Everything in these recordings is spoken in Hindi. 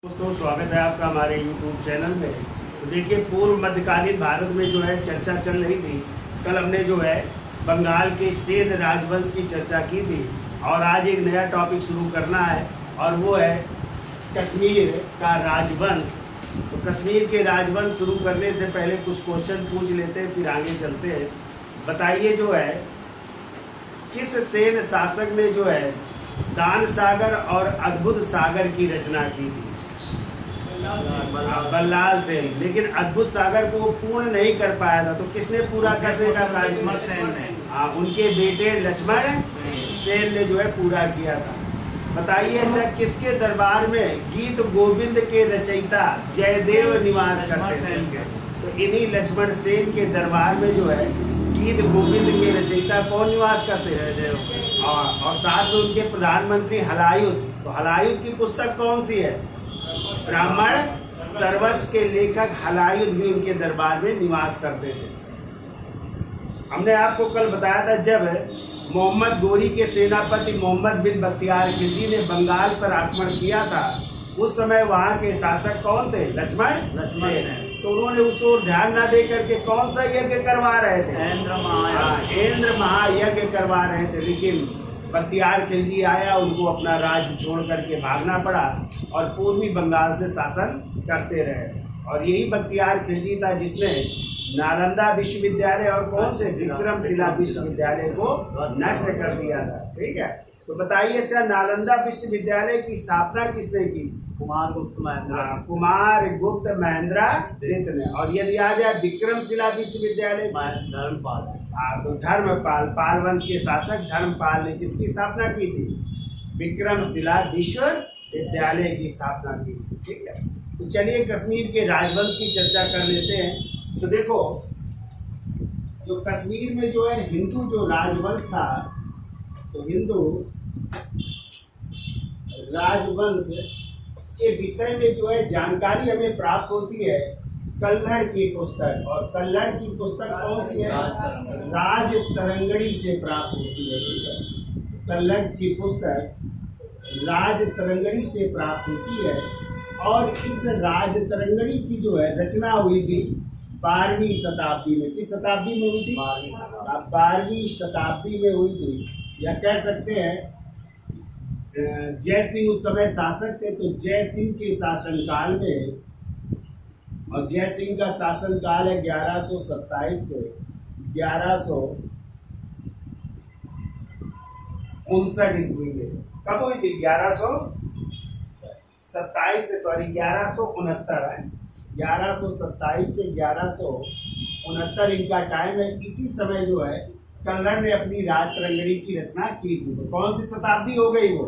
दोस्तों स्वागत है आपका हमारे YouTube चैनल में। तो देखिए, पूर्व मध्यकालीन भारत में जो है चर्चा चल रही थी। कल हमने जो है बंगाल के सेन राजवंश की चर्चा की थी और आज एक नया टॉपिक शुरू करना है और वो है कश्मीर का राजवंश। तो कश्मीर के राजवंश शुरू करने से पहले कुछ क्वेश्चन पूछ लेते हैं, फिर आगे चलते हैं। बताइए जो है किस सेन शासक ने जो है दान सागर और अद्भुत सागर की रचना की थी? बल्लाल सेन। लेकिन अद्भुत सागर को पूर्ण नहीं कर पाया था, तो किसने पूरा करने का था? लक्ष्मण सेन ने। हाँ, उनके बेटे लक्ष्मण सेन ने जो है पूरा किया था। बताइए अच्छा, किसके दरबार में गीत गोविंद के रचयिता जयदेव निवास करते थे? तो इन्हीं लक्ष्मण सेन के दरबार में जो है गीत गोविंद के रचयिता कौन निवास करते हैं? जयदेव। और साथ में उनके प्रधानमंत्री हलायुध। तो हलायुध की पुस्तक कौन सी है? ब्राह्मण सर्वस्व के लेखक हलायुध भी उनके दरबार में निवास करते थे। हमने आपको कल बताया था, जब मोहम्मद गोरी के सेनापति मोहम्मद बिन बख्तियार खिलजी ने बंगाल पर आक्रमण किया था, उस समय वहां के शासक कौन थे? लक्ष्मण सेन। तो उन्होंने उस ओर ध्यान न दे करके कौन सा यज्ञ करवा रहे थे? इंद्र महायज्ञ करवा रहे थे। लेकिन बख्तियार खिलजी आया, उनको अपना राज्य छोड़ करके भागना पड़ा और पूर्वी बंगाल से शासन करते रहे। और यही बख्तियार खिलजी था जिसने नालंदा विश्वविद्यालय और कौन से विक्रमशिला विश्वविद्यालय को नष्ट कर दिया था। ठीक है, तो बताइए अच्छा, नालंदा विश्वविद्यालय की स्थापना किसने की? कुमार गुप्त महेंद्रगुप्त ने। और यदि आ जाए विक्रमशिला विश्वविद्यालय, धर्मपाल। तो धर्मपाल, पाल वंश के शासक धर्मपाल ने किसकी स्थापना की थी? विक्रमशिला विश्वविद्यालय की स्थापना की। ठीक है, तो चलिए कश्मीर के राजवंश की चर्चा कर लेते हैं। तो देखो, जो कश्मीर में जो है हिंदू जो राजवंश था, तो हिंदू राजवंश के विषय में जो है जानकारी हमें प्राप्त होती है कल्हड़ की पुस्तक। और कल्हड़ की पुस्तक कौन सी है? राज तरंगड़ी से प्राप्त होती है। कल्हड़ की पुस्तक राज तरंगड़ी से प्राप्त होती है। और इस राज तरंगड़ी की जो है रचना हुई थी 12वीं शताब्दी में। किस शताब्दी में हुई थी? 12वीं शताब्दी में हुई थी। या कह सकते हैं जय सिंह उस समय शासक थे, तो जय सिंह के शासनकाल में, और जय सिंह का शासनकाल है 1127 से 1159 ईस्वी में। कब हुई थी? 1127 से 1169 है। 1127 से 1169 इनका टाइम है। इसी समय जो है कल्हड़ ने अपनी राज तरंगड़ी की रचना की थी। तो कौन सी शताब्दी हो गई वो?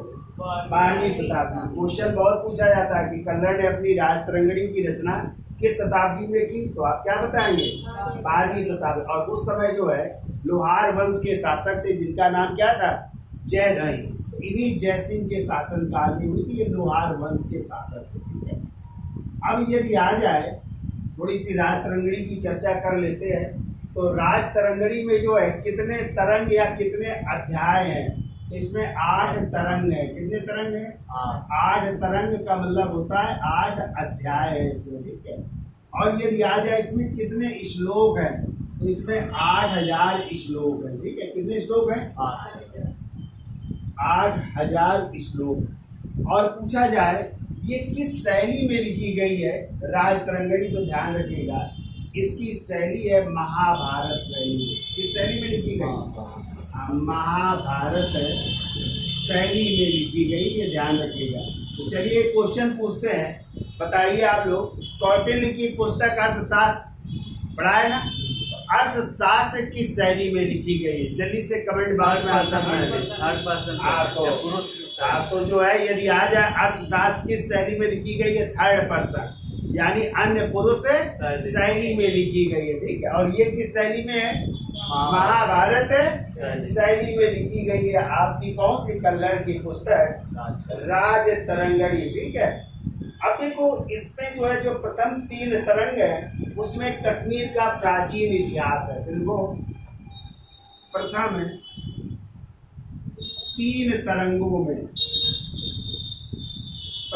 12वीं शताब्दी। क्वेश्चन बहुत पूछा जाता है कि कल्हड़ ने अपनी राज तरंगड़ी की रचना किस शताब्दी में की? तो आप क्या बताएंगे? 12वीं शताब्दी। और उस समय जो है लोहार वंश के शासक थे, जिनका नाम क्या था? जय सिंह। इन्हीं जय सिंह के शासनकाल में हुई थी ये लोहार वंश के शासक थे। ठीक है, अब यदि आ जाए थोड़ी सी राज तरंगड़ी की चर्चा कर लेते हैं। तो राज तरंगड़ी में जो है कितने तरंग या कितने अध्याय हैं? इसमें 8 तरंग है। कितने तरंग है? 8 तरंग का मतलब होता है 8 अध्याय है इसमें। ठीक है, और यदि आ जाए इसमें कितने श्लोक हैं? तो इसमें 8000 श्लोक है। ठीक है, कितने श्लोक हैं? 8000 श्लोक। और पूछा जाए ये किस शैली में लिखी गई है राज तरंगड़ी? तो ध्यान रखिएगा, इसकी शैली है महाभारत शैली। किस शैली में लिखी गई? महाभारत शैली में लिखी गई, ये ध्यान रखिएगा। तो चलिए क्वेश्चन पूछते हैं। बताइए आप लोग, कौटिल्य की पुस्तक अर्थशास्त्र पढ़ा है ना? अर्थशास्त्र किस शैली में लिखी गई है? जल्दी से कमेंट बॉक्स में आंसर तो जो है यदि आ जाए अर्थशास्त्र किस शैली में लिखी गई है? 3rd पर्सन, यानी अन्य पुरुष शैली में लिखी गई है। ठीक है, और ये किस शैली में है? महाभारत शैली में लिखी गई है। आपकी कौन सी? कल्हड़ की पुस्तक राज तरंगड़ी। ठीक है, अब देखो इसमें जो है जो प्रथम 3 तरंग है उसमें कश्मीर का प्राचीन इतिहास है। देखो प्रथम 3 तरंगों में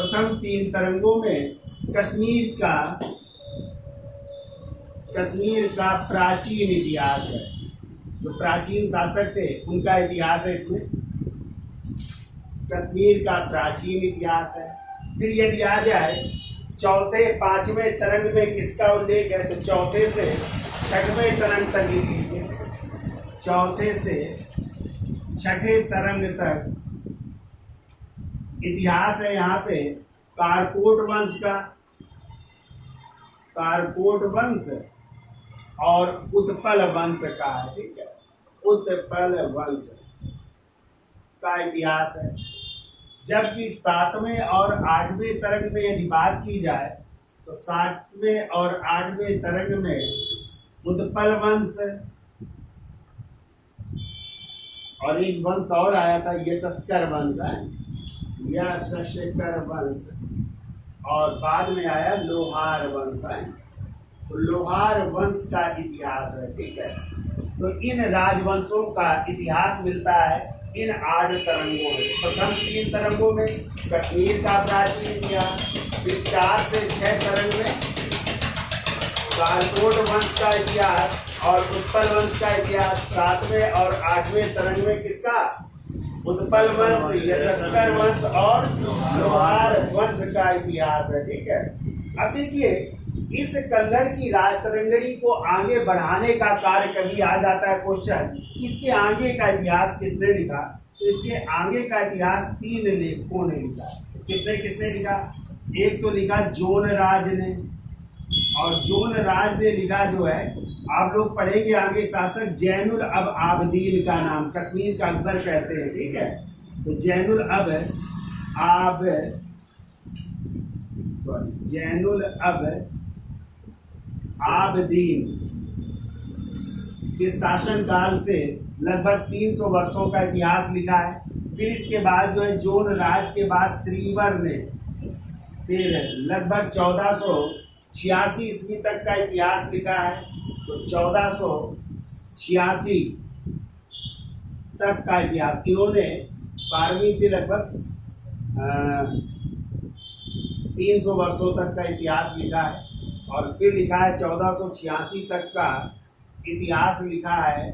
प्रथम 3 तरंगों में कश्मीर का प्राचीन इतिहास है। जो प्राचीन शासक थे उनका इतिहास है इसमें, कश्मीर का प्राचीन इतिहास है। फिर यदि आ जाए चौथे 5वें तरंग में किसका उल्लेख है, तो चौथे से 6वें तरंग तक लिख लीजिए। चौथे से 6ठे तरंग तक इतिहास है यहाँ पे कारकोट वंश का, कारकोट वंश और उत्पल वंश का है। ठीक है, उत्पल वंश का इतिहास है। जबकि 7वें और 8वें तरंग में यदि बात की जाए तो 7वें और 8वें तरंग में उत्पल वंश और एक वंश और आया था यशस्कर वंश है, यशस्कर वंश, और बाद में आया लोहार वंश है, तो लोहार वंश का इतिहास है। ठीक है, तो इन राजवंशों का इतिहास मिलता है इन 8 तरंगों में। प्रथम 3 तरंगों में कश्मीर का प्राचीन इतिहास, फिर 4 से 6 तरंग में कारकोट वंश का इतिहास और उत्पल वंश का इतिहास, 7वें और 8वें तरंग में किसका, उत्पल वंश, यशस्कर वंश और लोहार वंश का इतिहास है। ठीक है, अब देखिए इस कल्लड़ की राजतरंगड़ी को आगे बढ़ाने का कार्य कभी आ जाता है क्वेश्चन, इसके आगे का इतिहास किसने लिखा, तो इसके आगे का इतिहास 3 लेखकों ने लिखा। किसने किसने लिखा, एक तो लिखा जोन राज ने, और जोन राज ने लिखा जो है आप लोग पढ़ेंगे आगे शासक जैनुल अब आबदीन का नाम, कश्मीर का अकबर कहते हैं। ठीक है, तो जैनुल अब आबदीन के शासनकाल से लगभग 300 वर्षों का इतिहास लिखा है। फिर इसके बाद जो है जोन राज के बाद श्रीवर ने फिर लगभग 1486 ईस्वी तक का इतिहास लिखा है। तो 1486 तक का इतिहास इन्होंने 12वीं से लगभग 300 वर्षों तक का इतिहास लिखा है। और फिर लिखा है 1486 तक का इतिहास लिखा है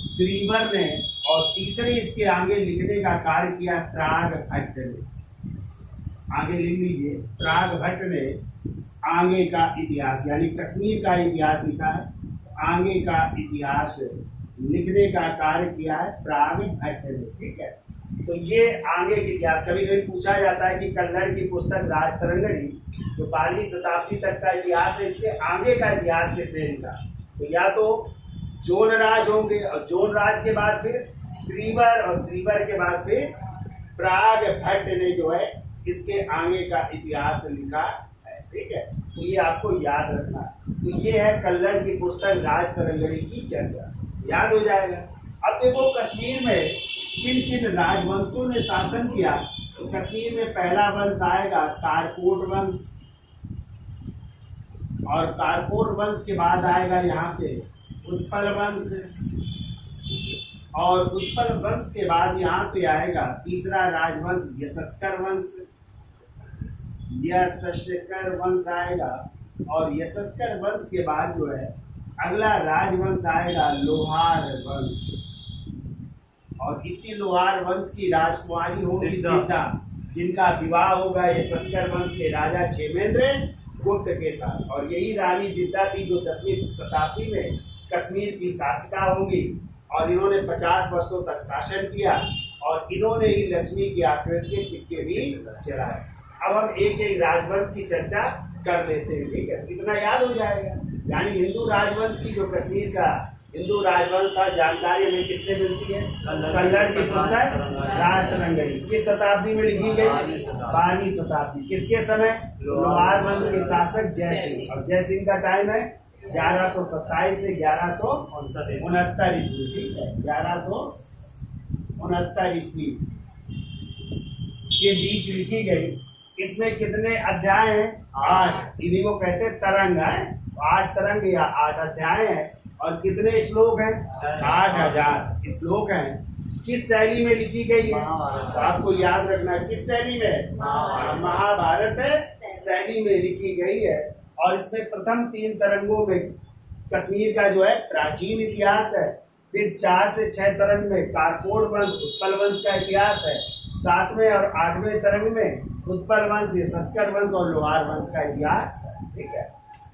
श्रीवर ने, और तीसरे इसके आगे लिखने का कार्य किया प्राग भट्ट ने। आगे लिख लीजिए, प्राग भट्ट ने आगे का इतिहास यानी कश्मीर का इतिहास लिखा है, आगे का इतिहास लिखने का कार्य किया है प्राग भट्ट ने। ठीक है, तो ये आगे के इतिहास। कभी कभी पूछा जाता है कि कल्लड़ की पुस्तक राजतरंगड़ी जो 12वीं शताब्दी तक का इतिहास है, इसके आगे का इतिहास किसने लिखा, तो या तो जोन राज होंगे, और जोन राज के बाद फिर श्रीवर, और श्रीवर के बाद फिर प्राग भट्ट ने जो है इसके आगे का इतिहास लिखा है। ठीक है, तो ये आपको याद रखना है। तो ये है कल्लड़ की पुस्तक राजतरंगड़ी की चर्चा, याद हो जाएगा। अब देखो कश्मीर में किन किन राजवंशों ने शासन किया, तो कश्मीर में पहला वंश आएगा कारकोट वंश, और कारकोट वंश के बाद आएगा यहाँ पे उत्पल वंश, और उत्पल वंश के बाद यहाँ पे आएगा तीसरा राजवंश यशस्कर वंश, यशस्कर वंश आएगा, और यशस्कर वंश के बाद जो है अगला राजवंश आएगा लोहार वंश, और इसी लोहार वंश की राजकुमारी होगी दिद्दा, जिनका विवाह होगा यशस्कर वंश के राजा क्षेमेंद्र गुप्त के साथ। और यही रानी दिद्दा थी जो 10वीं शताब्दी में कश्मीर की शासिका होंगी, और इन्होंने 50 वर्षों तक शासन किया, और इन्होंने ही लक्ष्मी की आकृति के सिक्के भी चलाए। अब हम एक एक राजवंश की चर्चा कर लेते हैं। ठीक है, इतना याद हो जाएगा। यानी हिंदू राजवंश की जो कश्मीर का हिंदू राजवंश का जानकारी हमें किससे मिलती है, कल्लड़ की पुस्तक राजतरंगड़ी। किस शताब्दी में लिखी गई, 12वीं शताब्दी। किसके समय, लोहार वंश के शासक जय सिंह, और जय सिंह का टाइम है 1127 से 1169 ईस्वी। ठीक है, 1169 ईस्वी के बीच लिखी गई। इसमें कितने अध्याय हैं, 8। इन्हीं को कहते हैं तरंग है, 8 तरंग या 8 अध्याय हैं। और कितने श्लोक हैं, 8000 श्लोक हैं। किस शैली में लिखी गई है? तो आपको याद रखना किस शैली में? महाभारत शैली में लिखी गई है। और इसमें प्रथम 3 तरंगों में कश्मीर का जो है प्राचीन इतिहास है, फिर 4 से 6 तरंग में कारकोट वंश उत्पल वंश का इतिहास है, 7वें और 8वें तरंग में उत्पल वंश संस्कर वंश और लोहार वंश का इतिहास है। ठीक है,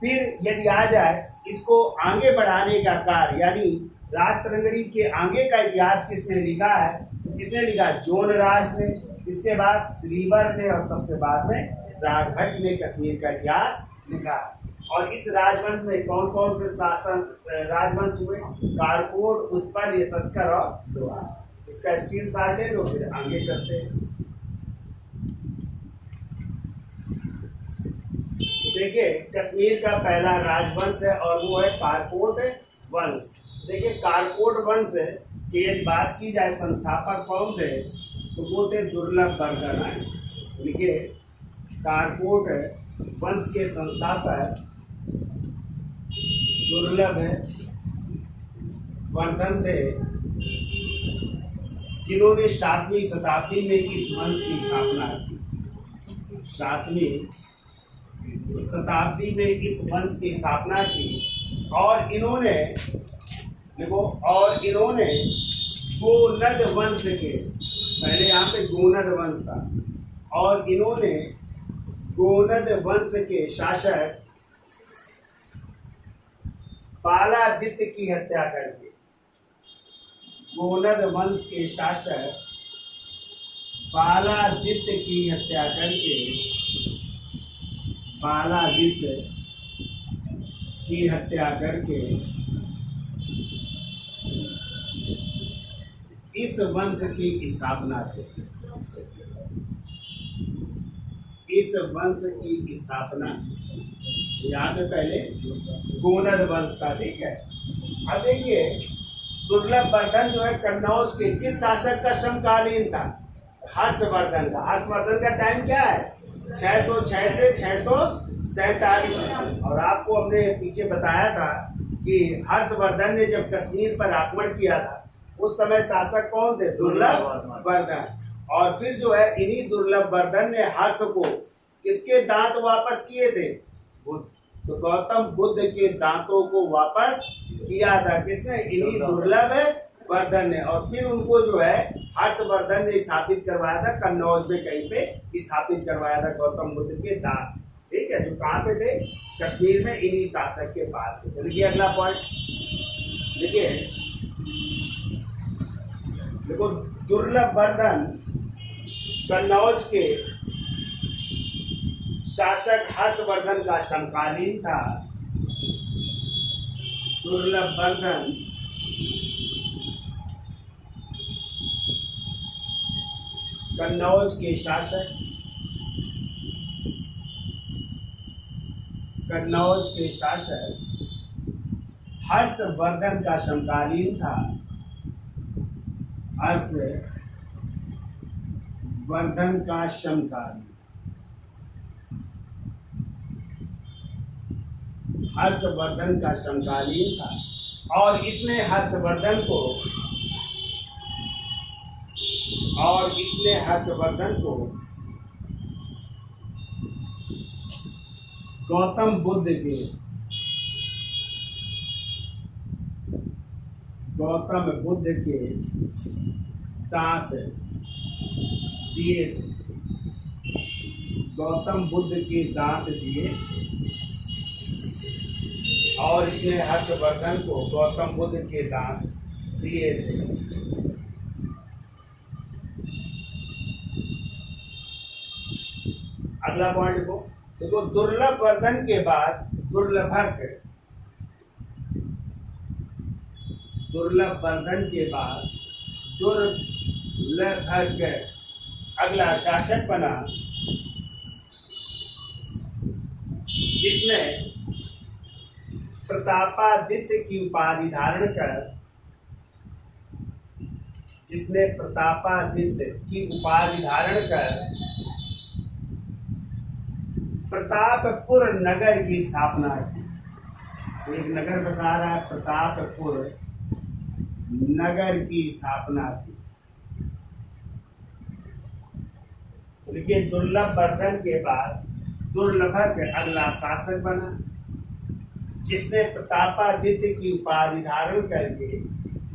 फिर यदि आ जाए इसको आगे बढ़ाने का कार्य, यानी राजतरंगिणी के आगे का इतिहास किसने लिखा है? किसने लिखा? जोन राज ने, इसके बाद श्रीवर ने और सबसे बाद में राघट ने कश्मीर का इतिहास लिखा। और इस राजवंश में कौन कौन से शासन राजवंश हुए? कारकोट, उत्पल, संस्कर और लोहार। इसका स्क्रीनशॉट ले लो, फिर आगे चलते हैं। देखिए कश्मीर का पहला राजवंश है और वो है कारकोट वंश। देखिए कारकोट वंश की यदि बात की जाए संस्थापक कौन थे तो वो थे दुर्लभ वर्धन। देखिए कारकोट वंश के संस्थापक दुर्लभ वर्धन थे, जिन्होंने 7वीं शताब्दी में इस वंश की स्थापना की। 7वीं शताब्दी में इस वंश की स्थापना की और इन्होंने देखो गोनद वंश के, पहले यहाँ पे गोनद वंश था, और इन्होंने गोनद वंश के शासक बालादित्य की हत्या करके, गोनद वंश के शासक बालादित्य की हत्या करके, बालादित्य की हत्या करके इस वंश की स्थापना की। इस वंश की स्थापना यहाँ पे पहले गोनद वंश था। ठीक है, अब देखिए दुर्लभ वर्धन जो है कन्नौज के किस शासक का समकालीन था? हर्षवर्धन का। हर्षवर्धन का टाइम क्या है? 606 से 647 ईस्वी। और आपको हमने पीछे बताया था कि हर्षवर्धन ने जब कश्मीर पर आक्रमण किया था उस समय शासक कौन थे? दुर्लभ वर्धन। और फिर जो है इन्हीं दुर्लभ वर्धन ने हर्ष को किसके दांत वापस किए थे? तो गौतम बुद्ध के दांतों को वापस किया था किसने? इन्हीं दुर्लभ वर्धन ने। और फिर उनको जो है हर्षवर्धन ने स्थापित करवाया था कन्नौज में, कहीं पे स्थापित करवाया था गौतम बुद्ध के दांत। ठीक है, जो कहाँ पे थे? कश्मीर में, इन्हीं शासक के पास थे। देखिए अगला पॉइंट, देखो दुर्लभ वर्धन कन्नौज के शासक हर्षवर्धन का समकालीन था। दुर्लभ वर्धन कन्नौज के शासक हर्षवर्धन का समकालीन था। हर्षवर्धन का समकालीन, हर्षवर्धन का समकालीन था। और इसने हर्षवर्धन को गौतम बुद्ध के दांत दिए थे। गौतम बुद्ध के दांत दिए और इसने हर्षवर्धन को गौतम बुद्ध के दांत दिए थे। अगला पॉइंट देखो दुर्लभ वर्धन के बाद दुर्लभक, दुर्लभ वर्धन के बाद दुर्लभक अगला शासक बना जिसने प्रतापादित्य की उपाधि धारण कर, प्रतापपुर नगर की स्थापना की। एक नगर बसा रहा है, प्रतापपुर नगर की स्थापना की। देखिए दुर्लभ वर्धन के बाद दुर्लभक अगला शासक बना, जिसने प्रतापादित्य की उपाधि धारण करके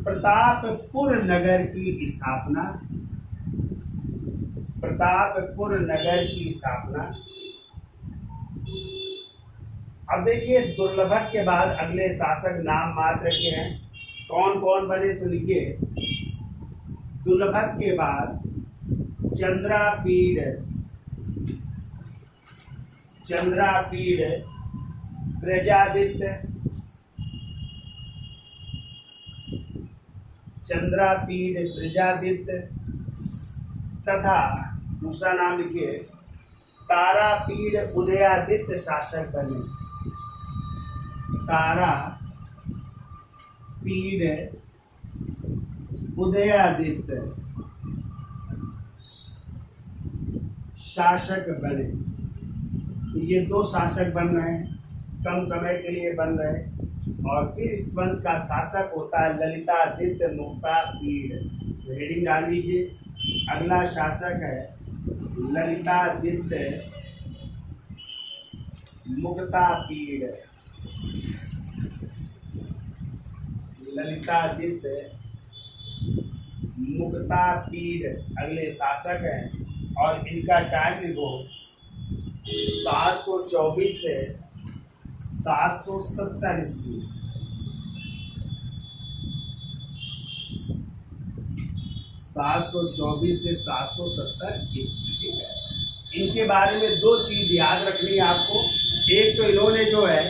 प्रतापपुर नगर की स्थापना, प्रतापपुर नगर की स्थापना। अब देखिए दुर्लभक के बाद अगले शासक नाम मात्र के हैं, कौन कौन बने तो लिखिए। दुर्लभक के बाद चंद्रापीड, चंद्रापीड प्रजादित्य, चंद्रापीड प्रजादित्य तथा दूसरा नाम लिखिए तारापीड उदयादित्य शासक बने। तारापीड उदयादित्य शासक बने। ये दो शासक बन रहे हैं, कम समय के लिए बन रहे हैं। और फिर इस वंश का शासक होता है ललितादित्य मुक्तापीड। हेडिंग डाल लीजिए, अगला शासक है ललितादित्य मुक्तापीड। ललितादित्य मुक्तापीड अगले शासक हैं और इनका टाइम लिखो 724 से 770 ईस्वी। 724 से 770 ईस्वी। ठीक है, इनके बारे में दो चीज याद रखनी है आपको। एक तो इन्होंने जो है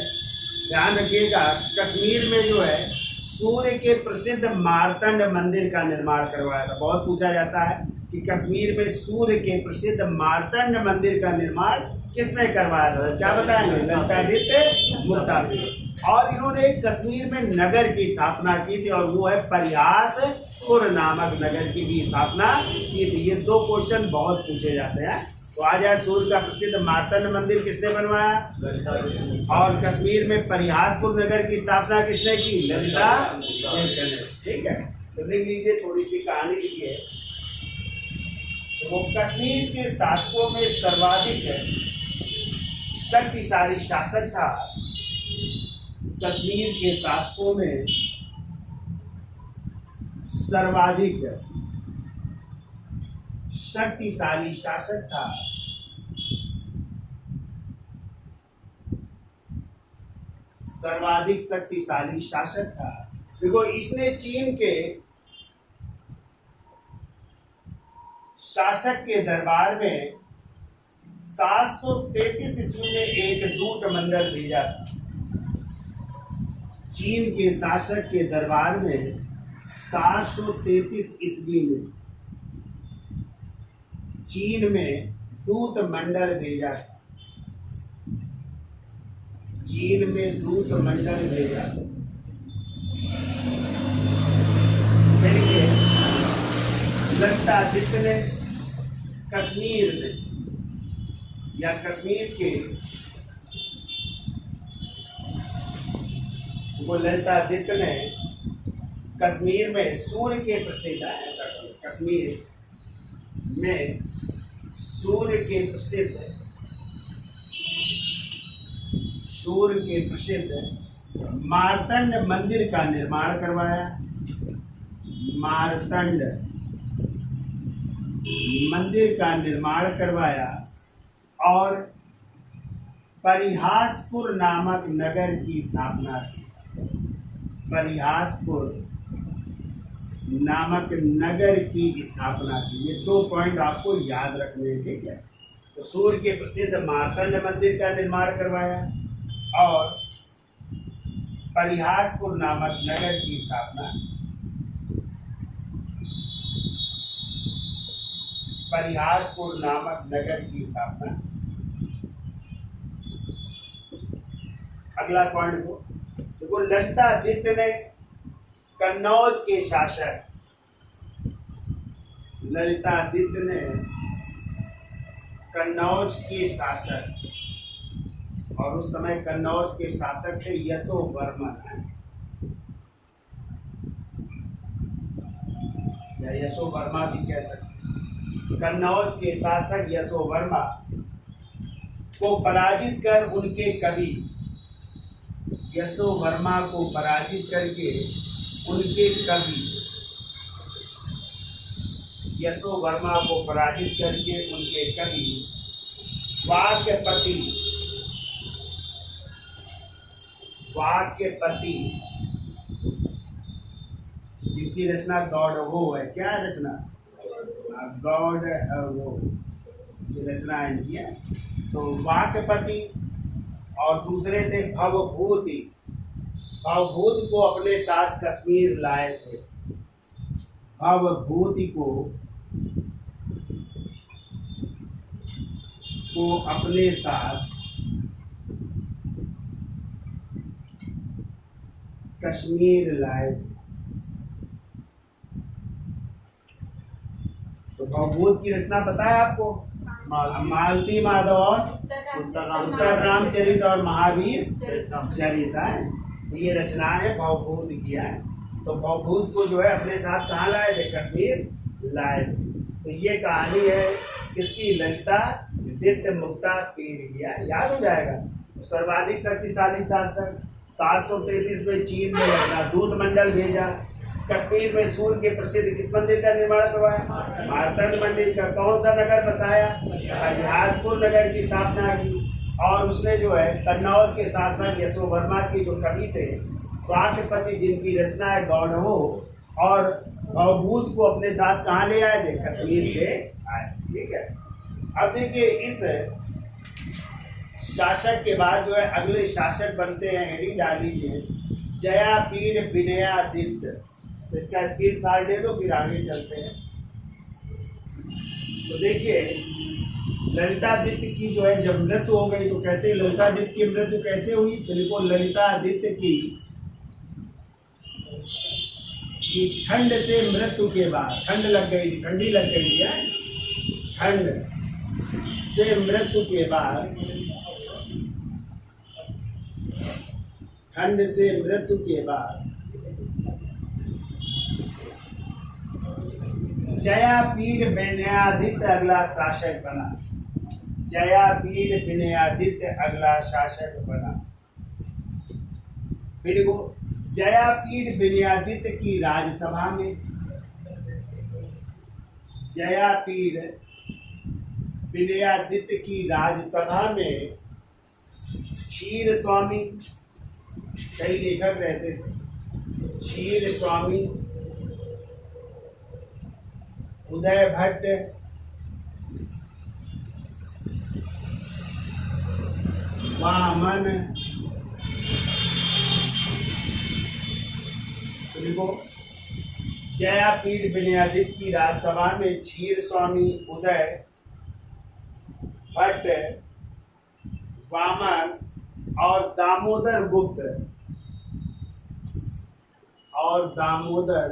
ध्यान रखिएगा, कश्मीर में जो है सूर्य के प्रसिद्ध मार्तंड मंदिर का निर्माण करवाया था। बहुत पूछा जाता है कि कश्मीर में सूर्य के प्रसिद्ध मार्तंड मंदिर का निर्माण किसने करवाया था, क्या बताएंगे? ललितादित्य मुक्तापीड। और इन्होंने कश्मीर में नगर की स्थापना की थी और वो है परिहासपुर नामक नगर की भी स्थापना की थी। ये दो क्वेश्चन बहुत पूछे जाते हैं। तो आ जाए, सूर्य का प्रसिद्ध मार्तंड मंदिर किसने बनवाया? और कश्मीर में परिहासपुर नगर की स्थापना किसने की? ललितादित्य ने। ठीक है, तो लिख लीजिए, थोड़ी सी कहानी लिखिए। तो वो कश्मीर के शासकों में सर्वाधिक शक्तिशाली शासक था। कश्मीर के शासकों में सर्वाधिक शक्तिशाली शासक था। सर्वाधिक शक्तिशाली शासक था। देखो, इसने चीन के शासक के दरबार में 733 ईस्वी में एक दूत मंडल भेजा था। चीन के शासक के दरबार में 733 ईस्वी में चीन में दूत मंडल भेजा था। चीन में दूत मंडल भेजा। ललितादित्य ने कश्मीर में या कश्मीर के वो ललितादित्य ने कश्मीर में सूर्य के प्रसिद्ध है, कश्मीर में सूर्य के प्रसिद्ध मार्तंड मंदिर का निर्माण करवाया। मार्तंड मंदिर का निर्माण करवाया और परिहासपुर नामक नगर की स्थापना की। परिहासपुर नामक नगर की स्थापना की। ये 2 पॉइंट आपको याद रखने हैं। ठीक है, तो सूर्य के प्रसिद्ध मार्तंड मंदिर का निर्माण करवाया और परिहासपुर नामक नगर की स्थापना। परिहासपुर नामक नगर की स्थापना। अगला पॉइंट को देखो, ललितादित्य ने कन्नौज के शासक, ललितादित्य ने कन्नौज के शासक, और उस समय कन्नौज के शासक थे यशोवर्मन या यशोवर्मा भी कह सकते हैं। कन्नौज के शासक यशोवर्मा को पराजित कर उनके कवि, यशोवर्मा को पराजित करके उनके कवि, यशोवर्मा को पराजित करके उनके कवि वाक्यपति, वाक्यपति जिनकी रचना गॉड वो है, क्या रचना, गॉड वो, ये रचना इनकी है। तो वाक्यपति और दूसरे थे भवभूति, भवभूति को अपने साथ कश्मीर लाए थे, भवभूति को अपने साथ कश्मीर लाए थे। तो भवभूत की रचना पता है आपको, मालती माधव और उत्तर रामचरित और महावीर चरित है, ये रचना है भवभूत किया है। तो भवभूत को जो है अपने साथ कहाँ लाए थे, कश्मीर लाए थे। तो ये कहानी है किसकी, ललिता दित्य मुक्ता पीढ़ की, याद हो जाएगा। तो सर्वाधिक शक्तिशाली शासक, 733 में चीन में दूत मंडल भेजा, कश्मीर में सूर्य के प्रसिद्ध किस मंदिर का निर्माण करवाया, मार्तंड मंदिर का। कौन सा नगर बसाया, अलिहाजपुर नगर की स्थापना की। और उसने जो है कन्नौज के शासक यशोवर्मा के जो कवि थे वाक्यपति, जिनकी रचना है गौड़वो, और भवभूत को अपने साथ कहाँ ले आए थे, कश्मीर ले आए। ठीक है, अब देखिए इस शासक के बाद जो है अगले शासक बनते हैं, हेडिंग डाल लीजिए, जयापीड़ विनयादित्य। तो इसका स्क्रीन शॉट ले लो, फिर आगे चलते हैं। तो देखिए ललितादित्य की जो है जब मृत्यु हो गई, तो कहते हैं ललितादित्य की मृत्यु कैसे हुई, तो देखो ललितादित्य की ठंड से मृत्यु के बाद, ठंड लग गई, ठंडी लग गई है, ठंड से मृत्यु के बाद, ठंड से मृत्यु के बाद जयापीड़ विनयादित्य अगला शासक बना, जयापीड़ विनयादित्य अगला शासक बना। फिर वो जयापीड़ विनयादित्य की राजसभा में, जयापीड़ विनयादित्य की राजसभा में क्षीर स्वामी, कई लेखक रहते थे, क्षीर स्वामी, उदय भट्ट, वामन, देखो जयापीड़ विनयादित्य की राजसभा में क्षीर स्वामी, उदय भट्ट, वामन और दामोदर गुप्त, और दामोदर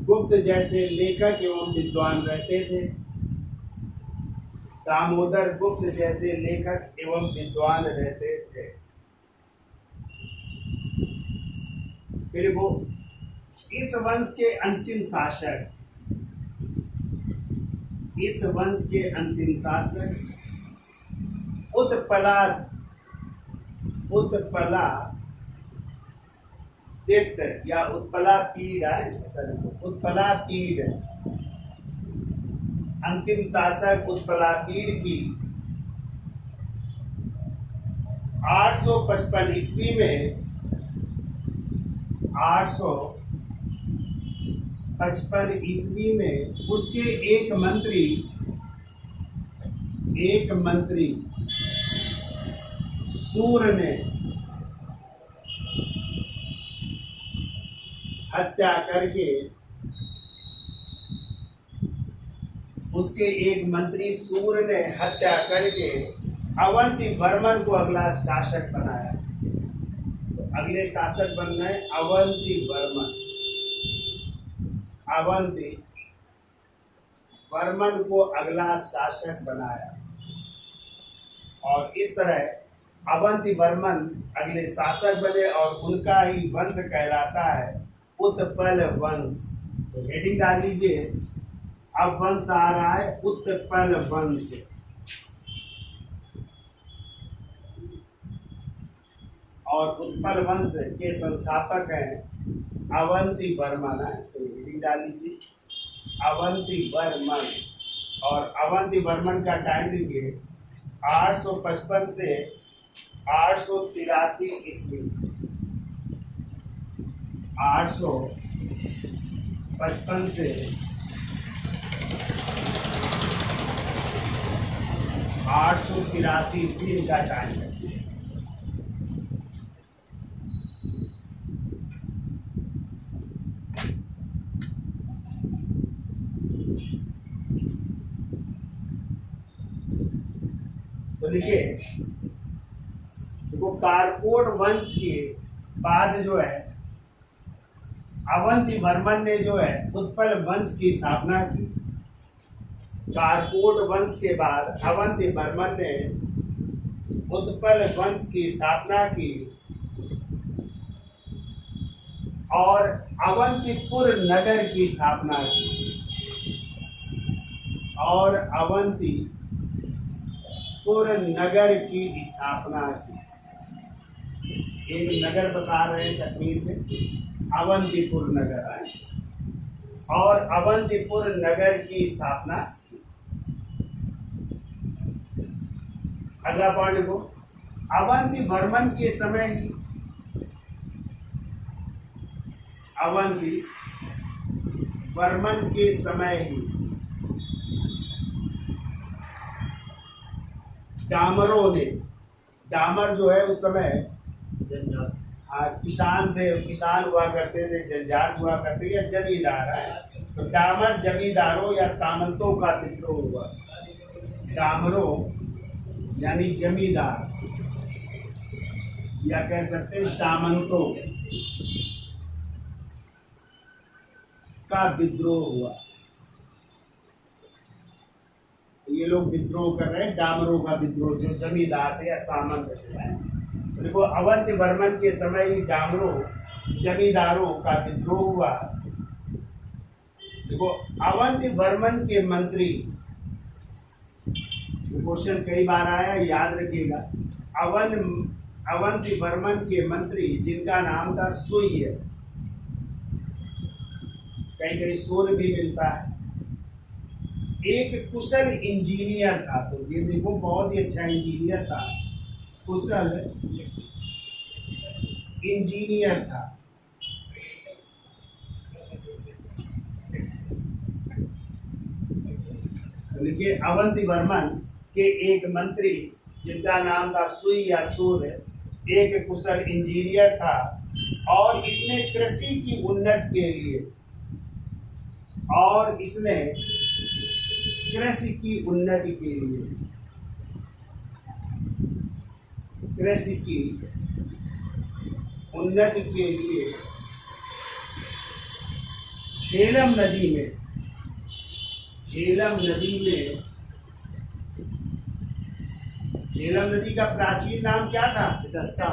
गुप्त जैसे लेखक एवं विद्वान रहते थे, दामोदर गुप्त जैसे लेखक एवं विद्वान रहते थे। फिर वो इस वंश के अंतिम शासक, इस वंश के अंतिम शासक उत्पला दित्य या उत्पलापीड़, उत्पलापीड़, अंतिम शासक उत्पलापीड़ की 855 ईस्वी में, 855 ईस्वी में उसके एक मंत्री सूर ने हत्या करके, उसके एक मंत्री सूर ने हत्या करके अवंती वर्मन को अगला शासक बनाया। तो अगले शासक बन गए अवंती वर्मन, अवंती वर्मन को अगला शासक बनाया। और इस तरह अवंती वर्मन अगले शासक बने और उनका ही वंश कहलाता है उत्पल वंश। तो हेडिंग डाल लीजिए। अब वंश आ रहा है उत्पल वंश, और उत्पल वंश के संस्थापक हैं अवंती वर्मन है। तो हेडिंग डाल लीजिए अवंती वर्मन, और अवंती वर्मन का टाइम लीजिए 855 से 883 ईस्वी। 855 से 883 ईस्वी इनका टाइम है। तो लिखिए, देखो कारकोट वंश के बाद जो है अवंती वर्मन ने जो है उत्पल वंश की स्थापना की। कारकोट वंश के बाद अवंती वर्मन ने उत्पल वंश की स्थापना की और अवंतीपुर नगर की स्थापना की। और अवंतीपुर नगर की स्थापना की। एक नगर बसा रहे हैं कश्मीर में, अवंतीपुर नगर है, और अवंतीपुर नगर की स्थापना। अगला पॉइंट को, अवंती वर्मन के समय ही अवंती वर्मन के समय ही डामरों ने, डामर जो है उस समय किसान थे, किसान हुआ करते थे, जंजाट हुआ करते या जमींदार है। तो डामर जमींदारों या सामंतों का विद्रोह हुआ। डामरों यानी जमींदार, या कह सकते हैं सामंतों का विद्रोह हुआ। ये लोग विद्रोह कर रहे हैं, डामरों का विद्रोह, जो जमींदार थे या सामंत थे। देखो अवंती वर्मन के समय ही डामरों जमींदारों का विद्रोह हुआ। देखो अवंती वर्मन के मंत्री, क्वेश्चन कई बार आया, याद रखिएगा। अवंती वर्मन के मंत्री जिनका नाम था सूर्य, कहीं कहीं सूर्य भी मिलता है, एक कुशल इंजीनियर था। तो ये देखो बहुत ही अच्छा इंजीनियर था, कुशल इंजीनियर था। देखिए अवंती वर्मन के एक मंत्री जिनका नाम था सुई या सूर्य, एक कुशल इंजीनियर था, और इसने कृषि की उन्नति के लिए, और इसने कृषि की उन्नति के लिए, कृषि की उन्नति के लिए झेलम नदी में, झेलम नदी में, झेलम नदी का प्राचीन नाम क्या था? वितस्ता।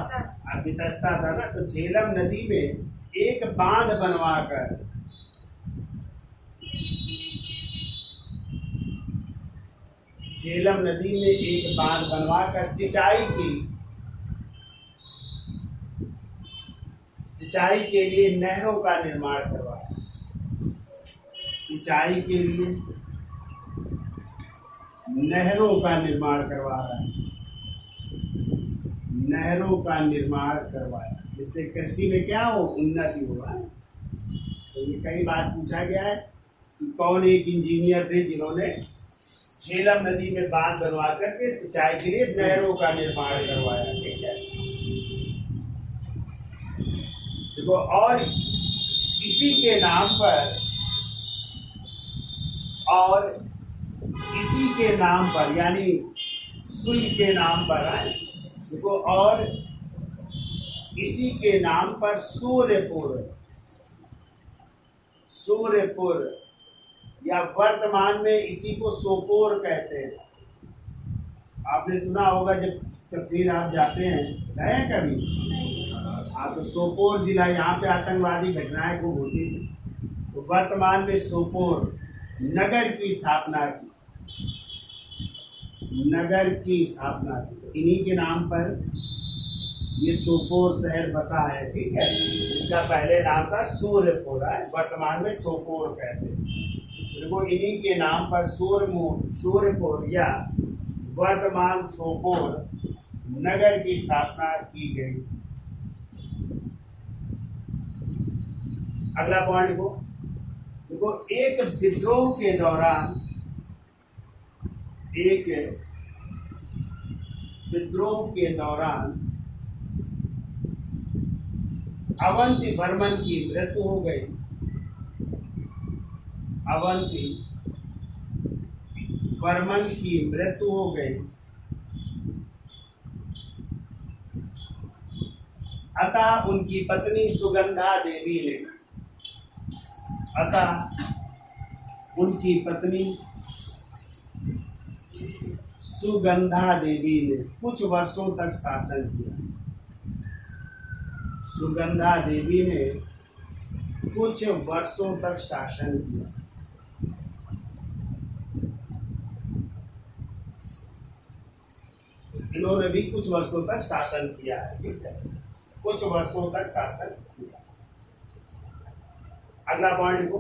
वितस्ता था ना। तो झेलम नदी में एक बांध बनवाकर, झेलम नदी में एक बांध बनवाकर सिंचाई के लिए नहरों का निर्माण करवाया। सिंचाई के लिए नहरों का निर्माण करवा रहा है, नहरों का निर्माण करवाया, जिससे कृषि में क्या हो, उन्नति होगा। तो ये कई बार पूछा गया है कि कौन एक इंजीनियर थे जिन्होंने झेलम नदी में बांध बनवा करके सिंचाई के लिए नहरों का निर्माण करवाया। ठीक है, देखो और इसी के नाम पर, और इसी के नाम पर यानी सुई के नाम पर है, देखो, और इसी के नाम पर सूर्यपुर या वर्तमान में इसी को सोपोर कहते हैं। आपने सुना होगा, जब कश्मीर आप जाते हैं, गए हैं कभी? हाँ, तो सोपोर जिला, यहाँ पे आतंकवादी घटनाएं खूब होती थी। तो वर्तमान में सोपोर नगर की स्थापना की। नगर की स्थापना की, इन्हीं के नाम पर ये सोपोर शहर बसा है, ठीक है। इसका पहले नाम था सूर्यपुर, वर्तमान में सोपोर कहते हैं। देखो इन्हीं के नाम पर सूर्यपुर या वर्तमान सोपोर नगर की स्थापना की गई। अगला पॉइंट देखो एक विद्रोह के दौरान, एक विद्रोह के दौरान अवंती वर्मन की मृत्यु हो गई। अवंती वर्मन की मृत्यु हो गई। अतः उनकी पत्नी सुगंधा देवी ने, अतः उनकी पत्नी सुगंधा देवी ने कुछ वर्षों तक शासन किया। सुगंधा देवी ने कुछ वर्षों तक शासन किया। इन्होंने भी कुछ वर्षों तक शासन किया है, ठीक है, कुछ वर्षों तक शासन किया। अगला पॉइंट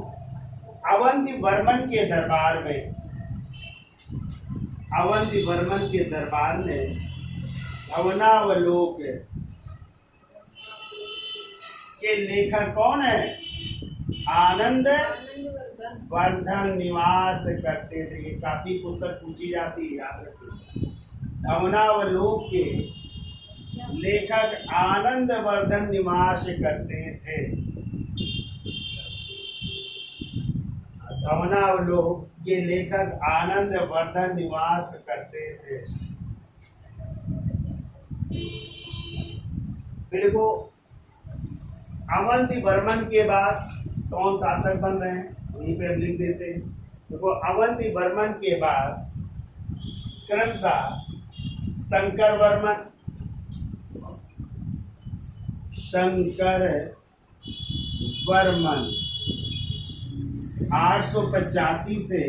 अवंती वर्मन के दरबार में, अवंती वर्मन के दरबार में धवनावलोक के लेखक कौन है? आनंद वर्धन निवास करते थे। ये काफी पुस्तक पूछी जाती है, याद रखिए। धवनावलोक के लेखक आनंद वर्धन निवास करते थे। धवनावलोक के लेखक आनंद वर्धन निवास करते थे। फिर को अवंती वर्मन के बाद कौन शासक बन रहे हैं, वहीं पे हम लिख देते हैं। देखो अवंती वर्मन के बाद क्रमशः शंकर वर्मन, शंकर वर्मन 885 से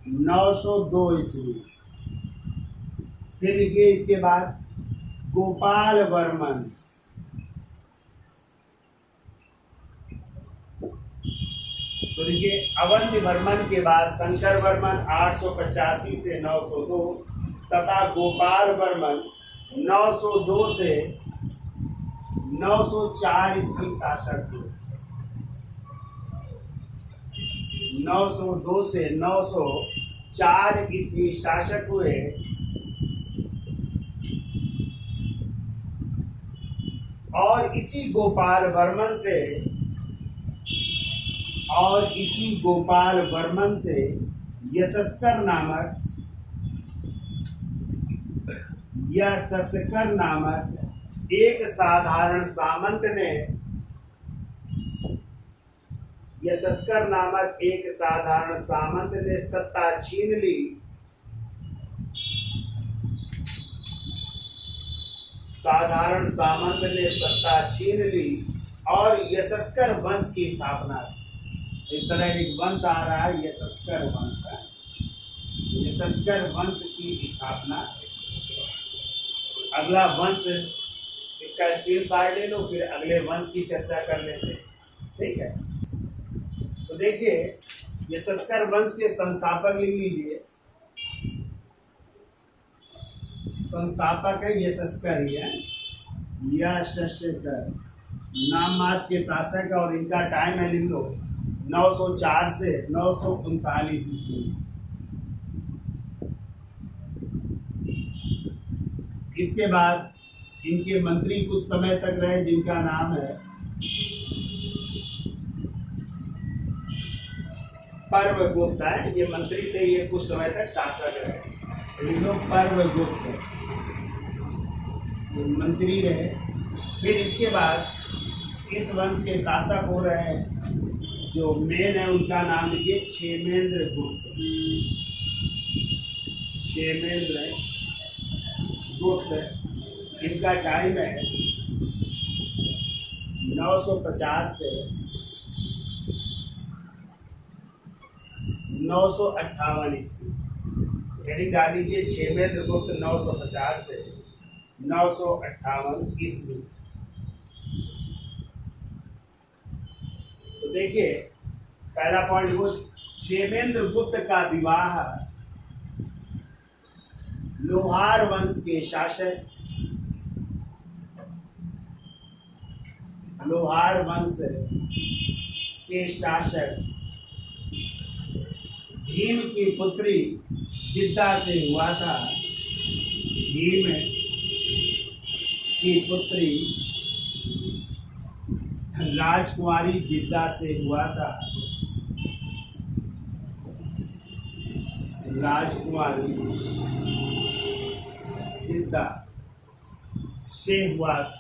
902 ईस्वी। फिर लिखिए इसके बाद गोपाल वर्मन, तो देखिए अवंती वर्मन के बाद शंकर वर्मन 885 से 902 तथा गोपाल वर्मन 902 से 904 ईस्वी शासक हुए। 902 से 904 ईस्वी शासक हुए। और इसी गोपाल वर्मन से यशस्कर नामक एक साधारण सामंत ने सत्ता छीन ली। साधारण सामंत ने सत्ता छीन ली और यशस्कर वंश की स्थापना की। इस तरह एक वंश आ रहा है, यशस्कर वंश है। यशस्कर वंश की स्थापना। अगला वंश, इसका स्क्रीनशॉट ले लो, फिर अगले वंश की चर्चा कर लेते हैं, ठीक है। तो देखिए यशस्कर वंश के संस्थापक लिख लीजिए। संस्थापक है यशस्कर ही है, यशस्कर नाम मात्र के शासक, और इनका टाइम है लिख लो 904 से 939 ईस्वी। इसके बाद इनके मंत्री कुछ समय तक रहे जिनका नाम है पर्वगुप्त है। ये मंत्री थे, ये कुछ समय तक शासक रहे। लिखो पर्वगुप्त, ये मंत्री रहे। फिर इसके बाद इस वंश के शासक हो रहे हैं जो मेन है, उनका नाम लिखिए क्षेमेंद्र गुप्त। क्षेमेंद्र गुप्त, इनका टाइम है 950 से 958 ईस्वी, यानी जान लीजिए क्षेमेंद्र गुप्त 950 से 958 ईस्वी। तो देखिए पहला पॉइंट लिखो, क्षेमेंद्र गुप्त का विवाह लोहार वंश के शासक भीम की पुत्री दिद्दा से हुआ था। भीम की पुत्री राजकुमारी दिद्दा से हुआ था। राजकुमारी दिद्दा से हुआ था।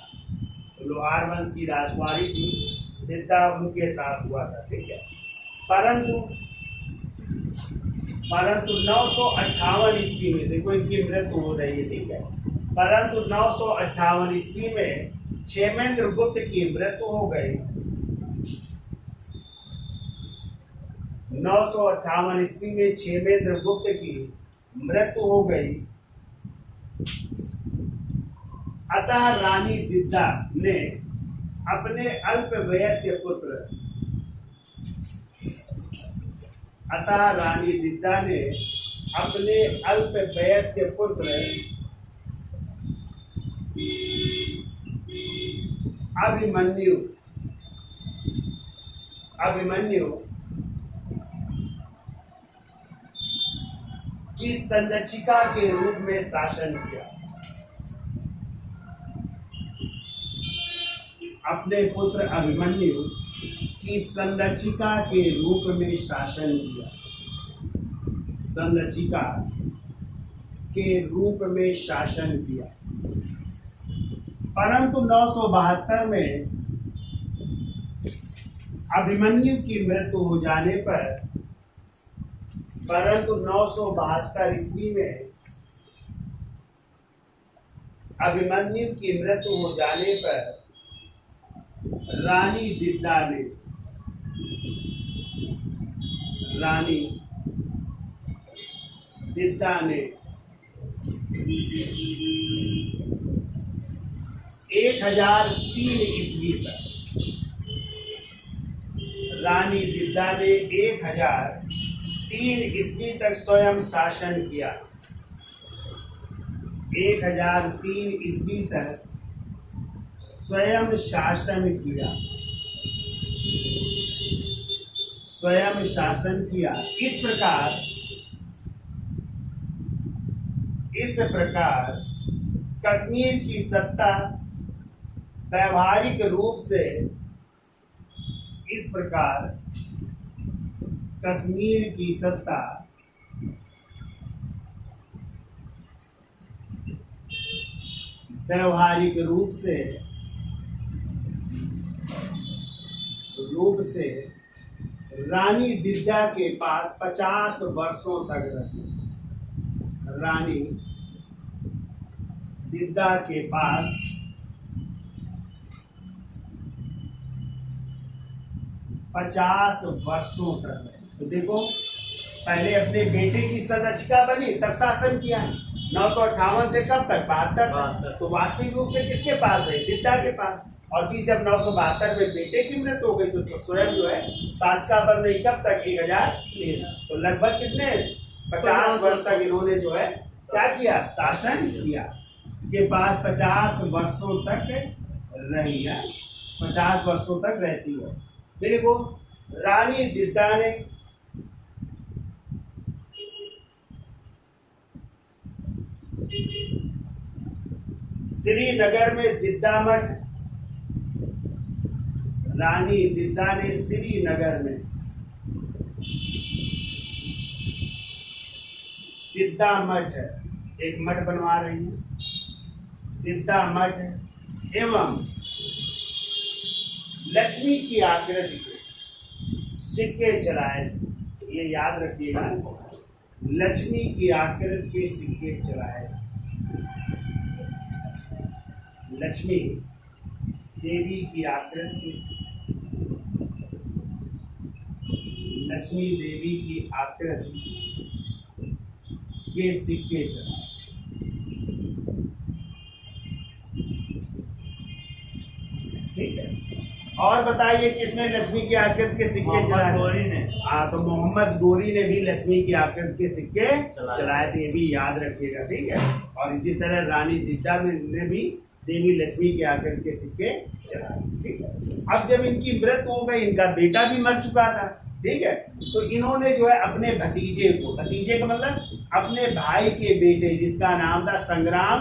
लोहार वंश की राजकुमारी थी, दिद्दा उनके साथ हुआ था, ठीक है। परंतु 958 ईस्वी में देखो इनकी मृत्यु हो रही है, ठीक है। परंतु 958 ईस्वी में क्षेमेंद्र गुप्त की मृत्यु हो गई। 958 ईस्वी में क्षेमेंद्र गुप्त की मृत्यु हो गई। अतः रानी दिद्दा ने अपने अल्पवयस्क पुत्र अभिमन्यु की संरक्षिका के रूप में शासन किया। अपने पुत्र अभिमन्यु की संरक्षिका के रूप में शासन किया। संरक्षिका के रूप में शासन किया। परंतु 972 में अभिमन्यु की मृत्यु हो जाने पर, परंतु 972 ईस्वी में अभिमन्यु की मृत्यु हो जाने पर रानी दिद्दा ने 1003 ईस्वी तक, रानी दिद्दा ने 1003 ईस्वी तक स्वयं शासन किया। 1003 ईस्वी तक स्वयं शासन किया। इस प्रकार कश्मीर की सत्ता व्यावहारिक रूप से रानी दिद्दा के पास 50 वर्षों तक रही। रानी दिद्दा के पास 50 वर्षों तक रही। तो देखो पहले अपने बेटे की संरक्षिका बनी, तब शासन किया। 958 से कब तक? 72 तक। तो वास्तविक रूप से किसके पास रही? दिद्दा के पास। और फिर जब 972 में बेटे की मृत्यु हो गई तो स्वयं जो है शासका बन रही। कब तक? 1013। तो लगभग कितने 50 वर्ष तक इन्होंने जो है क्या किया? शासन किया। के पास 50 वर्षों तक रही है, 50 वर्षों तक रहती है। देखो रानी दिद्दा ने श्रीनगर में दिद्दा मठ, रानी दिद्दा ने श्रीनगर में दिद्दा मठ, एक मठ बनवा रही है, दिद्दा मठ एवं लक्ष्मी की आकृति के सिक्के चढ़ाए। ये याद रखिएगा, लक्ष्मी की आकृति के सिक्के चढ़ाए। लक्ष्मी देवी की आकृति के लक्ष्मी देवी की आकृति के सिक्के चढ़ाए। ठीक है, और बताइए किसने लक्ष्मी की आकृति के सिक्के चढ़ाए? गोरी ने। हाँ, तो मोहम्मद गोरी ने भी लक्ष्मी की आकृति के सिक्के चढ़ाए थे, ये भी याद रखिएगा। ठीक है, और इसी तरह रानी दिद्दा ने भी देवी लक्ष्मी के आकृति के सिक्के चढ़ाए। ठीक है, अब जब इनकी मृत्यु हो गई, इनका बेटा भी मर चुका था। ठीक है, तो इन्होंने जो है अपने भतीजे को, भतीजे का मतलब अपने भाई के बेटे जिसका नाम था संग्राम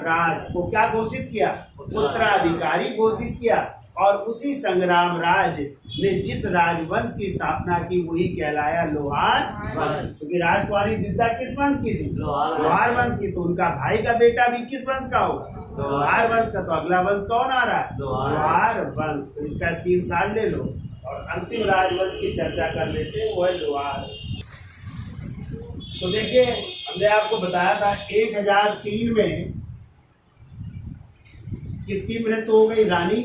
राज को क्या घोषित किया? उत्तराधिकारी घोषित किया। और उसी संग्राम राज ने जिस राजवंश की स्थापना की वही कहलाया लोहार वंश, क्योंकि राजकुमारी दिद्दा किस वंश की थी? लोहार वंश की। तो उनका भाई का बेटा भी किस वंश का होगा? लोहार वंश का। तो अगला वंश कौन आ रहा है? लोहार वंश। तो इसका स्क्रीनशॉट ले लो और अंतिम राजवंश की चर्चा कर लेते हैं, वो है लोहार। तो देखिए, हमने आपको बताया था 1003 में किसकी मृत्यु हो गई? रानी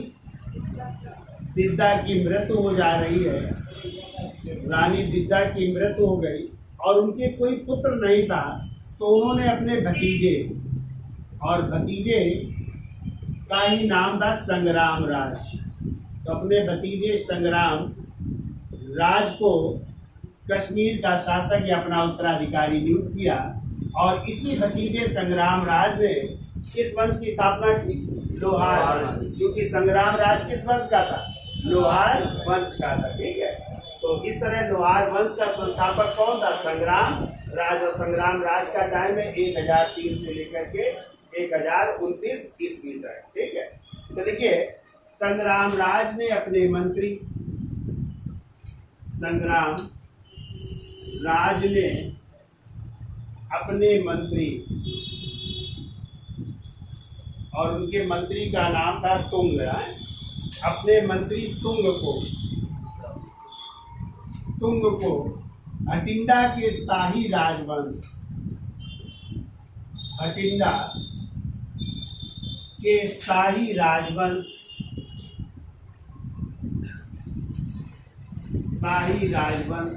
दिद्दा की मृत्यु हो जा रही है। रानी दिद्दा की मृत्यु हो गई और उनके कोई पुत्र नहीं था, तो उन्होंने अपने भतीजे, और भतीजे का ही नाम था संग्राम राज, तो अपने भतीजे संग्राम राज को कश्मीर का शासक या अपना उत्तराधिकारी नियुक्त किया। और इसी भतीजे संग्राम राज ने किस वंश की स्थापना की? लोहार वंश। क्योंकि संग्राम राज किस वंश का था? लोहार वंश का था। ठीक है, तो इस तरह लोहार वंश का संस्थापक कौन था? संग्राम राज। और संग्राम राज का टाइम है 1003 से लेकर के 1029 ईस्वी तक। ठीक है, तो देखिए, संग्राम राज ने अपने मंत्री, संग्राम राज ने अपने मंत्री, और उनके मंत्री का नाम था तुंग, अपने मंत्री तुंग को भटिंडा के शाही राजवंश, भटिंडा के शाही राजवंश, शाही राजवंश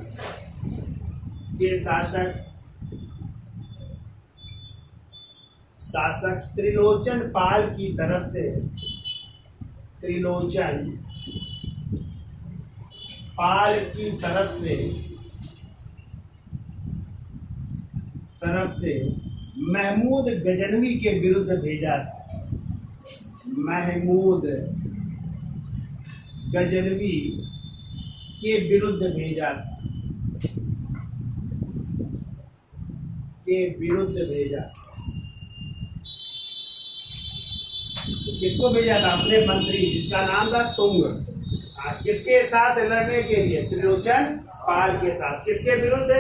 के शासक त्रिलोचन पाल की तरफ से, त्रिलोचन पाल की तरफ से महमूद गजनवी के विरुद्ध भेजा था। महमूद गजनवी के विरुद्ध भेजा था, के विरुद्ध भेजा। तो किसको भेजा था? अपने मंत्री जिसका नाम था तुंग। किसके साथ लड़ने के लिए? त्रिलोचन पाल के साथ। किसके विरुद्ध?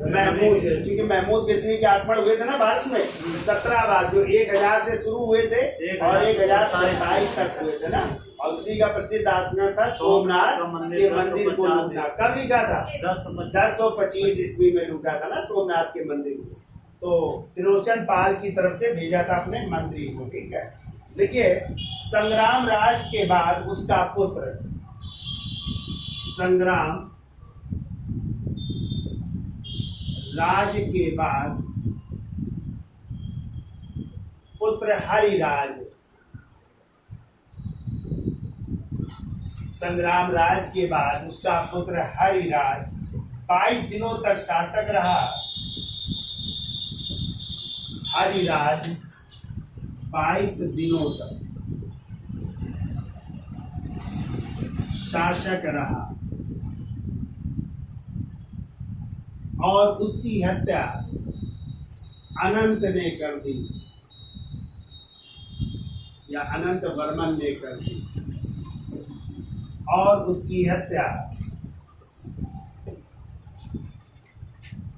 महमूद। क्योंकि महमूद गजनी के आक्रमण हुए थे ना भारत में 17 बार, जो 1000 से शुरू हुए थे और 1027 तक हुए थे ना। और उसी का प्रसिद्ध आक्रमण था सोमनाथ के मंदिर को लूटना। कब लिखा था? 1025 ईस्वी में लूटा था ना सोमनाथ के मंदिर को। तो त्रिलोचन पाल की तरफ से भेजा था अपने मंत्री को। ठीक है, देखिए, संग्राम राज के बाद उसका पुत्र, संग्राम राज के बाद पुत्र हरिराज, संग्राम राज के बाद उसका पुत्र हरिराज 22 दिनों तक शासक रहा। हरिराज 22 दिनों तक शासक रहा और उसकी हत्या अनंत ने कर दी, या अनंत वर्मन ने कर दी। और उसकी हत्या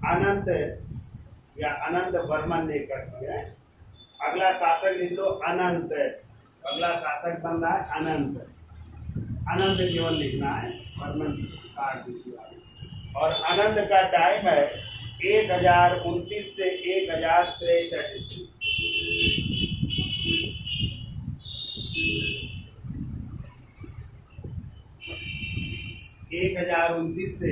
अनंत या अनंत वर्मन ने कर दिया। अगला शासक लिख लो अनंत, अगला शासक बन रहा है अनंत। अनंत केवल लिखना है, वर्मन काट दीजिए। और अनंत का टाइम है 1029 से 1063 ईस्वी। 1029 से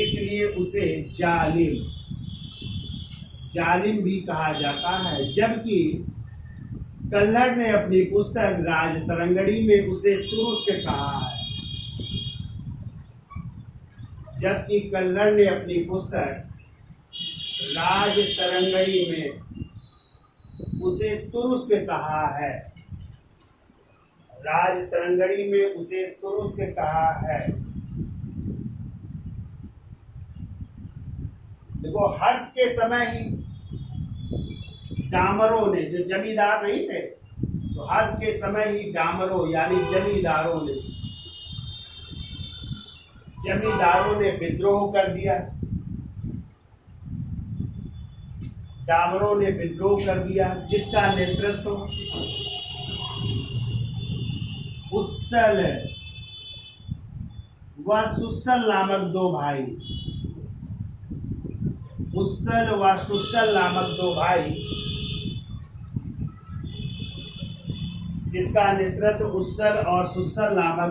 इसलिए उसे जालिम भी कहा जाता है। जबकि कल्हड़ ने अपनी पुस्तक राजतरंगड़ी में उसे तुरुष्क कहा है। जबकि कल्हड़ ने अपनी पुस्तक राजतरंगड़ी में उसे तुरुष्क कहा है। राजतरंगड़ी में उसे तुरुष्क कहा है। देखो, हर्ष के समय ही डामरों ने, जो जमींदार नहीं थे, तो हर्ष के समय ही डामरों यानी जमींदारों ने विद्रोह कर दिया। डामरों ने विद्रोह कर दिया, जिसका नेतृत्व उत्सल व सुसल नामक दो भाई, जिसका नेतृत्व उत्सल और सुसल नामक